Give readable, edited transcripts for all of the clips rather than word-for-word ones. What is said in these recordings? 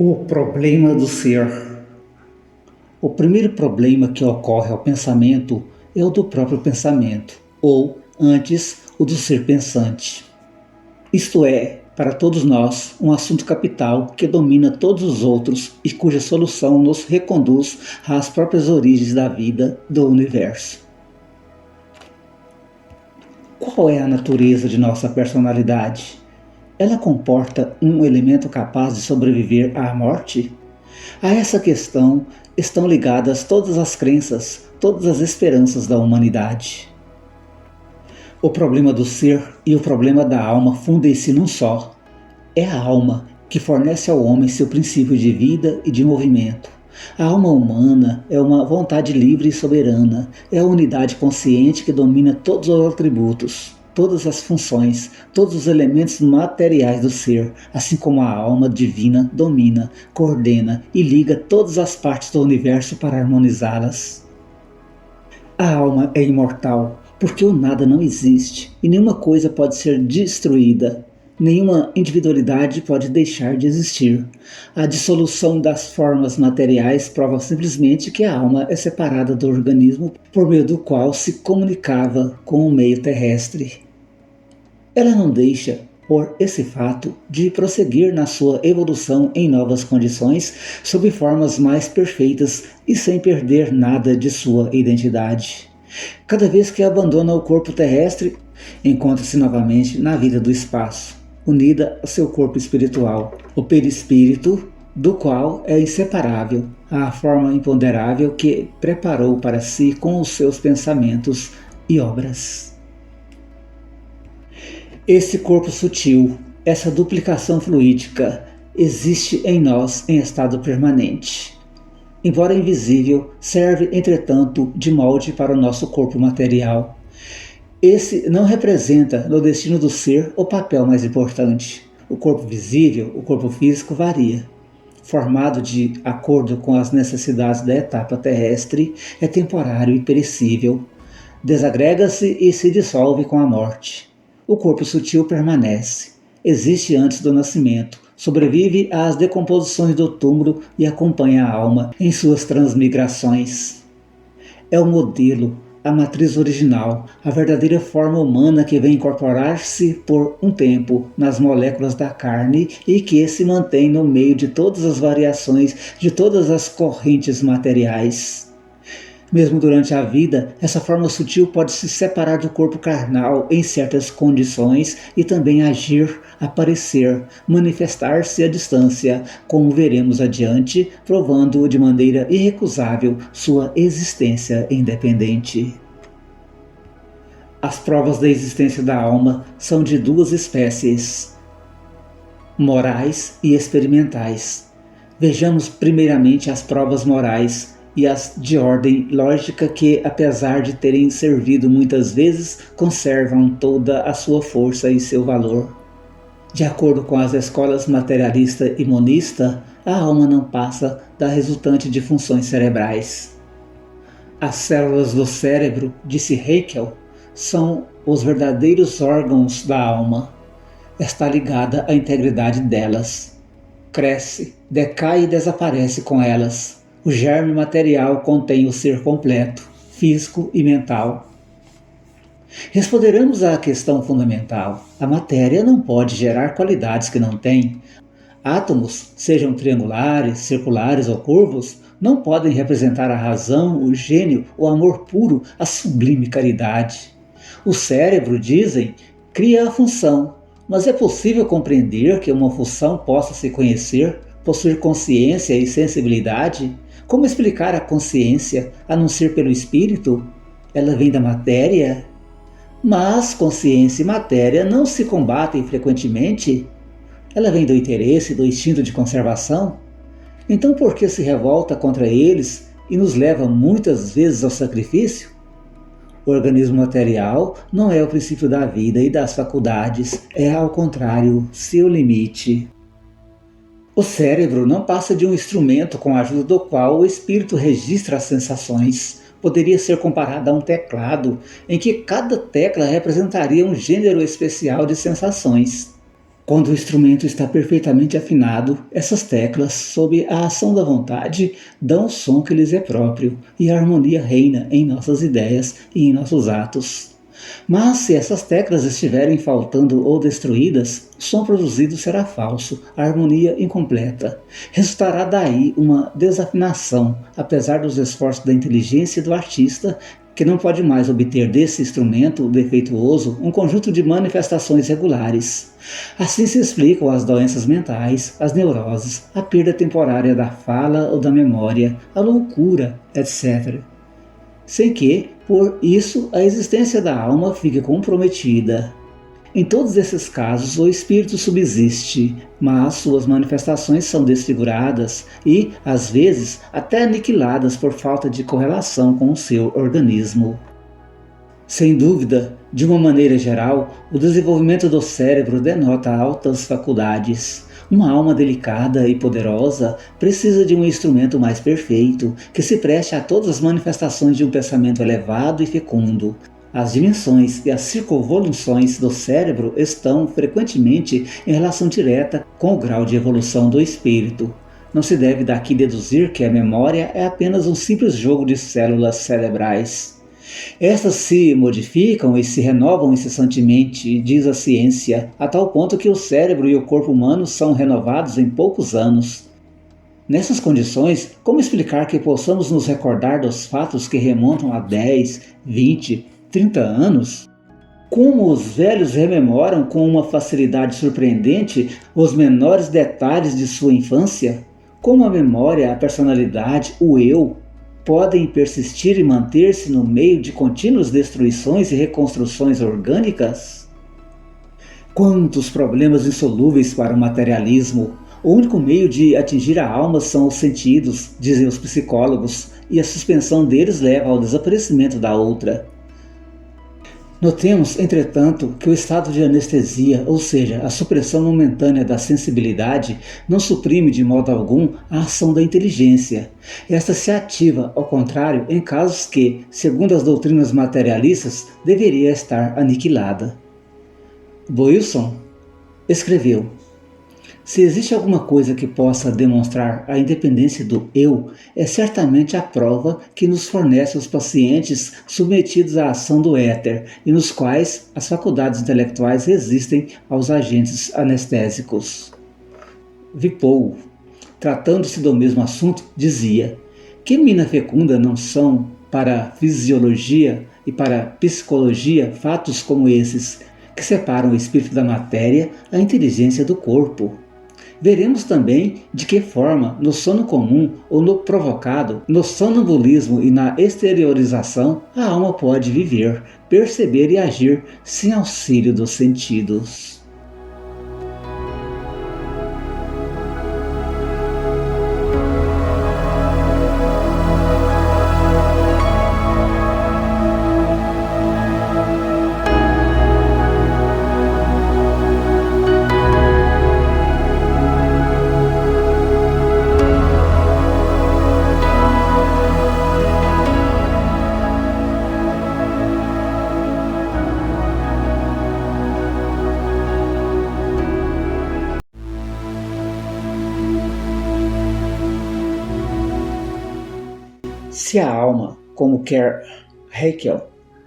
O problema do ser. O primeiro problema que ocorre ao pensamento é o do próprio pensamento, ou, antes, o do ser pensante. Isto é, para todos nós, um assunto capital que domina todos os outros e cuja solução nos reconduz às próprias origens da vida, do universo. Qual é a natureza de nossa personalidade? Ela comporta um elemento capaz de sobreviver à morte? A essa questão estão ligadas todas as crenças, todas as esperanças da humanidade. O problema do ser e o problema da alma fundem-se num só. É a alma que fornece ao homem seu princípio de vida e de movimento. A alma humana é uma vontade livre e soberana, é a unidade consciente que domina todos os atributos, todas as funções, todos os elementos materiais do ser, assim como a alma divina domina, coordena e liga todas as partes do universo para harmonizá-las. A alma é imortal, porque o nada não existe e nenhuma coisa pode ser destruída. Nenhuma individualidade pode deixar de existir. A dissolução das formas materiais prova simplesmente que a alma é separada do organismo por meio do qual se comunicava com o meio terrestre. Ela não deixa, por esse fato, de prosseguir na sua evolução em novas condições, sob formas mais perfeitas e sem perder nada de sua identidade. Cada vez que abandona o corpo terrestre, encontra-se novamente na vida do espaço, unida a seu corpo espiritual, o perispírito, do qual é inseparável, a forma imponderável que preparou para si com os seus pensamentos e obras. Esse corpo sutil, essa duplicação fluídica, existe em nós em estado permanente. Embora invisível, serve, entretanto, de molde para o nosso corpo material. Esse não representa, no destino do ser, o papel mais importante. O corpo visível, o corpo físico, varia. Formado de acordo com as necessidades da etapa terrestre, é temporário e perecível. Desagrega-se e se dissolve com a morte. O corpo sutil permanece. Existe antes do nascimento. Sobrevive às decomposições do túmulo e acompanha a alma em suas transmigrações. É o modelo, a matriz original, a verdadeira forma humana que vem incorporar-se por um tempo nas moléculas da carne e que se mantém no meio de todas as variações de todas as correntes materiais. Mesmo durante a vida, essa forma sutil pode se separar do corpo carnal em certas condições e também agir, aparecer, manifestar-se à distância, como veremos adiante, provando de maneira irrecusável sua existência independente. As provas da existência da alma são de duas espécies: morais e experimentais. Vejamos primeiramente as provas morais e as de ordem lógica que, apesar de terem servido muitas vezes, conservam toda a sua força e seu valor. De acordo com as escolas materialista e monista, a alma não passa da resultante de funções cerebrais. As células do cérebro, disse Haeckel, são os verdadeiros órgãos da alma. Está ligada à integridade delas. Cresce, decai e desaparece com elas. O germe material contém o ser completo, físico e mental. Responderemos à questão fundamental. A matéria não pode gerar qualidades que não tem. Átomos, sejam triangulares, circulares ou curvos, não podem representar a razão, o gênio, o amor puro, a sublime caridade. O cérebro, dizem, cria a função, mas é possível compreender que uma função possa se conhecer, possuir consciência e sensibilidade? Como explicar a consciência, a não ser pelo espírito? Ela vem da matéria? Mas consciência e matéria não se combatem frequentemente? Ela vem do interesse, do instinto de conservação? Então por que se revolta contra eles e nos leva muitas vezes ao sacrifício? O organismo material não é o princípio da vida e das faculdades, é ao contrário, seu limite. O cérebro não passa de um instrumento com a ajuda do qual o espírito registra as sensações. Poderia ser comparado a um teclado, em que cada tecla representaria um gênero especial de sensações. Quando o instrumento está perfeitamente afinado, essas teclas, sob a ação da vontade, dão o som que lhes é próprio, e a harmonia reina em nossas ideias e em nossos atos. Mas se essas teclas estiverem faltando ou destruídas, o som produzido será falso, a harmonia incompleta. Resultará daí uma desafinação, apesar dos esforços da inteligência e do artista, que não pode mais obter desse instrumento defeituoso um conjunto de manifestações regulares. Assim se explicam as doenças mentais, as neuroses, a perda temporária da fala ou da memória, a loucura, etc. Sem que, por isso, a existência da alma fique comprometida. Em todos esses casos, o espírito subsiste, mas suas manifestações são desfiguradas e, às vezes, até aniquiladas por falta de correlação com o seu organismo. Sem dúvida, de uma maneira geral, o desenvolvimento do cérebro denota altas faculdades. Uma alma delicada e poderosa precisa de um instrumento mais perfeito, que se preste a todas as manifestações de um pensamento elevado e fecundo. As dimensões e as circunvoluções do cérebro estão, frequentemente, em relação direta com o grau de evolução do espírito. Não se deve daqui deduzir que a memória é apenas um simples jogo de células cerebrais. Estas se modificam e se renovam incessantemente, diz a ciência, a tal ponto que o cérebro e o corpo humano são renovados em poucos anos. Nessas condições, como explicar que possamos nos recordar dos fatos que remontam a 10, 20, 30 anos? Como os velhos rememoram com uma facilidade surpreendente os menores detalhes de sua infância? Como a memória, a personalidade, o eu, podem persistir e manter-se no meio de contínuas destruições e reconstruções orgânicas? Quantos problemas insolúveis para o materialismo! O único meio de atingir a alma são os sentidos, dizem os psicólogos, e a suspensão deles leva ao desaparecimento da outra. Notemos, entretanto, que o estado de anestesia, ou seja, a supressão momentânea da sensibilidade, não suprime de modo algum a ação da inteligência. Esta se ativa, ao contrário, em casos que, segundo as doutrinas materialistas, deveria estar aniquilada. Wilson escreveu: se existe alguma coisa que possa demonstrar a independência do eu, é certamente a prova que nos fornece os pacientes submetidos à ação do éter e nos quais as faculdades intelectuais resistem aos agentes anestésicos. Vipou, tratando-se do mesmo assunto, dizia: que mina fecunda não são para a fisiologia e para a psicologia fatos como esses, que separam o espírito da matéria, a inteligência do corpo. Veremos também de que forma, no sono comum ou no provocado, no sonambulismo e na exteriorização, a alma pode viver, perceber e agir sem auxílio dos sentidos. Se a alma, como quer Haeckel,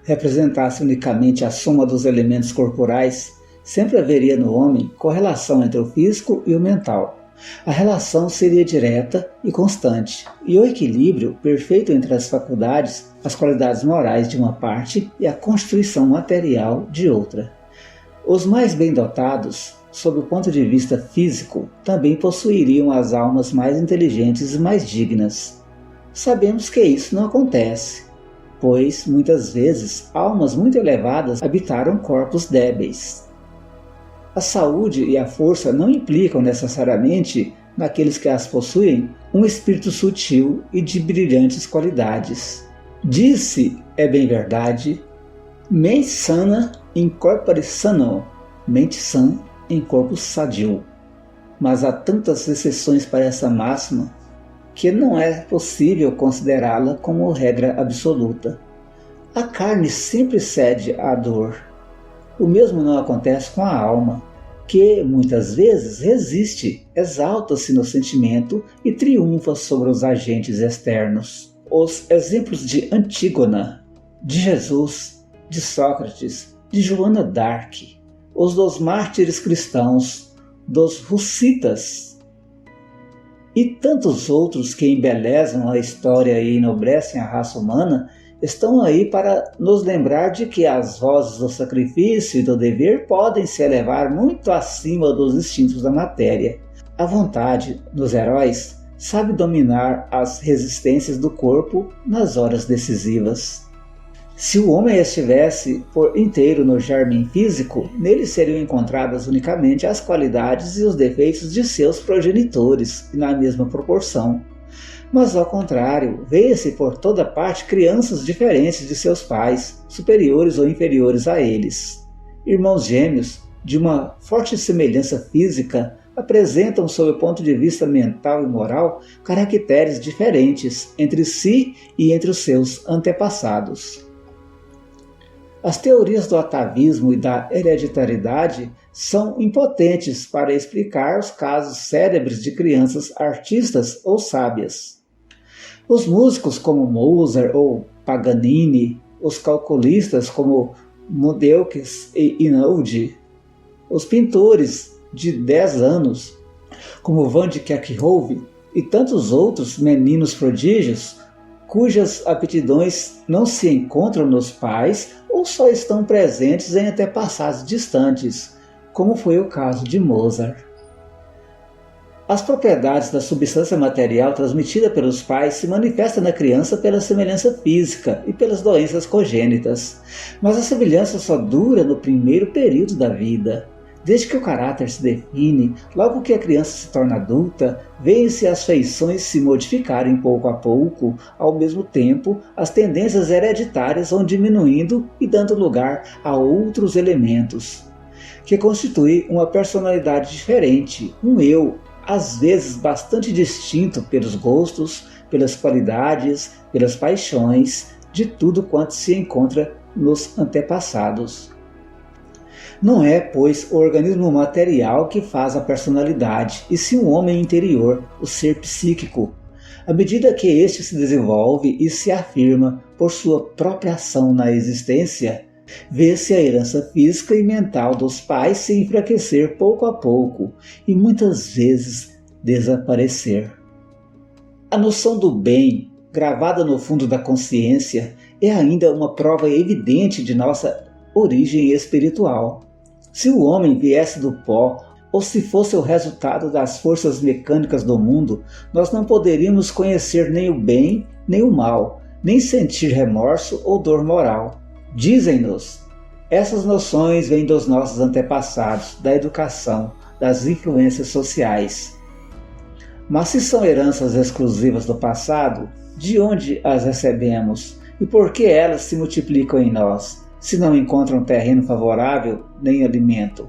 representasse unicamente a soma dos elementos corporais, sempre haveria no homem correlação entre o físico e o mental. A relação seria direta e constante, e o equilíbrio perfeito entre as faculdades, as qualidades morais de uma parte e a constituição material de outra. Os mais bem dotados, sob o ponto de vista físico, também possuiriam as almas mais inteligentes e mais dignas. Sabemos que isso não acontece, pois, muitas vezes, almas muito elevadas habitaram corpos débeis. A saúde e a força não implicam necessariamente, naqueles que as possuem, um espírito sutil e de brilhantes qualidades. Disse, é bem verdade, mens sana in corpore sano, mente sã em corpo sadio. Mas há tantas exceções para essa máxima, que não é possível considerá-la como regra absoluta. A carne sempre cede à dor. O mesmo não acontece com a alma. que muitas vezes resiste, exalta-se no sentimento e triunfa sobre os agentes externos. Os exemplos de Antígona, de Jesus, de Sócrates, de Joana d'Arc, os dos mártires cristãos, dos hussitas e tantos outros que embelezam a história e enobrecem a raça humana, estão aí para nos lembrar de que as vozes do sacrifício e do dever podem se elevar muito acima dos instintos da matéria. A vontade dos heróis sabe dominar as resistências do corpo nas horas decisivas. Se o homem estivesse por inteiro no germe físico, nele seriam encontradas unicamente as qualidades e os defeitos de seus progenitores, na mesma proporção. Mas ao contrário, vê-se por toda parte crianças diferentes de seus pais, superiores ou inferiores a eles. Irmãos gêmeos, de uma forte semelhança física, apresentam, sob o ponto de vista mental e moral, caracteres diferentes entre si e entre os seus antepassados. As teorias do atavismo e da hereditariedade são impotentes para explicar os casos célebres de crianças artistas ou sábias. Os músicos como Mozart ou Paganini, os calculistas como Modelkes e Inaudi, os pintores de 10 anos como Van de Kerkhove e tantos outros meninos prodígios cujas aptidões não se encontram nos pais ou só estão presentes em antepassados distantes, como foi o caso de Mozart. As propriedades da substância material transmitida pelos pais se manifestam na criança pela semelhança física e pelas doenças congênitas, mas a semelhança só dura no primeiro período da vida. Desde que o caráter se define, logo que a criança se torna adulta, vêem-se as feições se modificarem pouco a pouco, ao mesmo tempo as tendências hereditárias vão diminuindo e dando lugar a outros elementos, que constituem uma personalidade diferente, um eu, às vezes bastante distinto pelos gostos, pelas qualidades, pelas paixões, de tudo quanto se encontra nos antepassados. Não é, pois, o organismo material que faz a personalidade, e sim o homem interior, o ser psíquico. À medida que este se desenvolve e se afirma por sua própria ação na existência, vê-se a herança física e mental dos pais se enfraquecer pouco a pouco e muitas vezes desaparecer. A noção do bem, gravada no fundo da consciência, é ainda uma prova evidente de nossa origem espiritual. Se o homem viesse do pó, ou se fosse o resultado das forças mecânicas do mundo, nós não poderíamos conhecer nem o bem, nem o mal, nem sentir remorso ou dor moral. Dizem-nos, essas noções vêm dos nossos antepassados, da educação, das influências sociais. Mas se são heranças exclusivas do passado, de onde as recebemos e por que elas se multiplicam em nós, se não encontram terreno favorável nem alimento?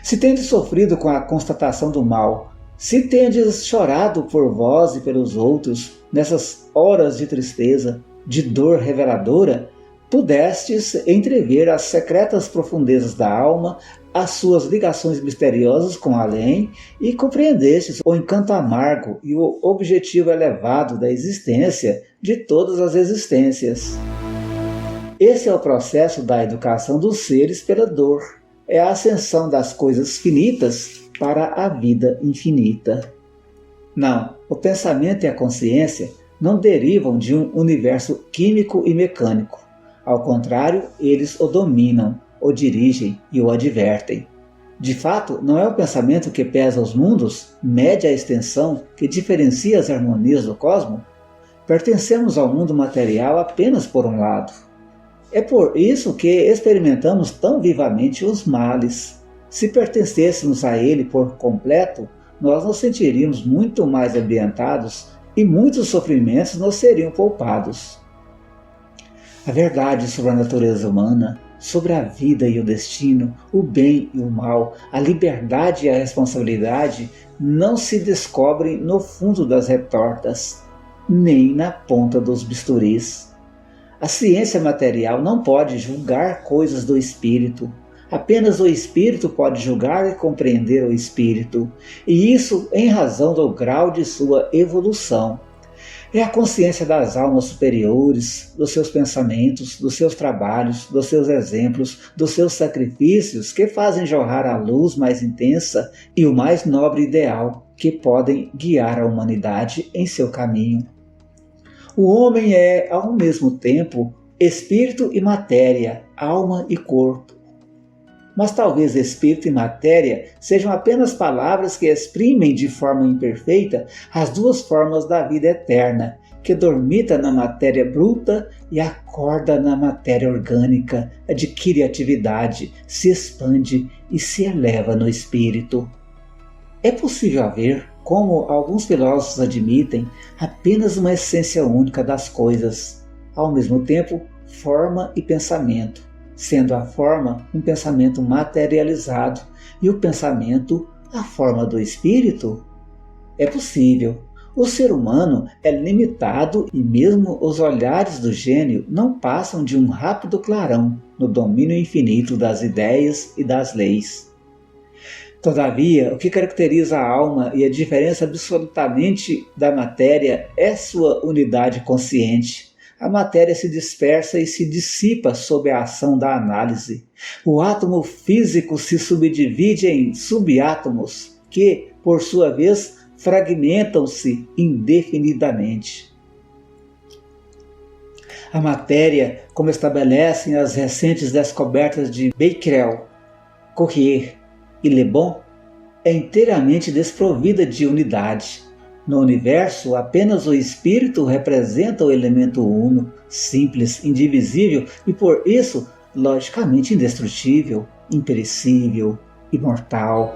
Se tendes sofrido com a constatação do mal, se tendes chorado por vós e pelos outros, nessas horas de tristeza, de dor reveladora, pudestes entrever as secretas profundezas da alma, as suas ligações misteriosas com o além, e compreendestes o encanto amargo e o objetivo elevado da existência de todas as existências. Esse é o processo da educação dos seres pela dor. É a ascensão das coisas finitas para a vida infinita. Não, o pensamento e a consciência não derivam de um universo químico e mecânico. Ao contrário, eles o dominam, o dirigem e o advertem. De fato, não é o pensamento que pesa os mundos, mede a extensão, que diferencia as harmonias do cosmos? Pertencemos ao mundo material apenas por um lado. É por isso que experimentamos tão vivamente os males. Se pertencêssemos a ele por completo, nós nos sentiríamos muito mais ambientados e muitos sofrimentos nos seriam poupados. A verdade sobre a natureza humana, sobre a vida e o destino, o bem e o mal, a liberdade e a responsabilidade não se descobrem no fundo das retortas, nem na ponta dos bisturis. A ciência material não pode julgar coisas do espírito. Apenas o espírito pode julgar e compreender o espírito, e isso em razão do grau de sua evolução. É a consciência das almas superiores, dos seus pensamentos, dos seus trabalhos, dos seus exemplos, dos seus sacrifícios que fazem jorrar a luz mais intensa e o mais nobre ideal que podem guiar a humanidade em seu caminho. O homem é, ao mesmo tempo, espírito e matéria, alma e corpo. Mas talvez espírito e matéria sejam apenas palavras que exprimem de forma imperfeita as duas formas da vida eterna, que dormita na matéria bruta e acorda na matéria orgânica, adquire atividade, se expande e se eleva no espírito. É possível haver, como alguns filósofos admitem, apenas uma essência única das coisas, ao mesmo tempo forma e pensamento, sendo a forma um pensamento materializado e o pensamento a forma do espírito? É possível. O ser humano é limitado e mesmo os olhares do gênio não passam de um rápido clarão no domínio infinito das ideias e das leis. Todavia, o que caracteriza a alma e a diferença absolutamente da matéria é sua unidade consciente. A matéria se dispersa e se dissipa sob a ação da análise. O átomo físico se subdivide em subátomos, que, por sua vez, fragmentam-se indefinidamente. A matéria, como estabelecem as recentes descobertas de Becquerel, Cuvier e Le Bon, é inteiramente desprovida de unidade. No universo, apenas o espírito representa o elemento uno, simples, indivisível e, por isso, logicamente indestrutível, imperecível, imortal.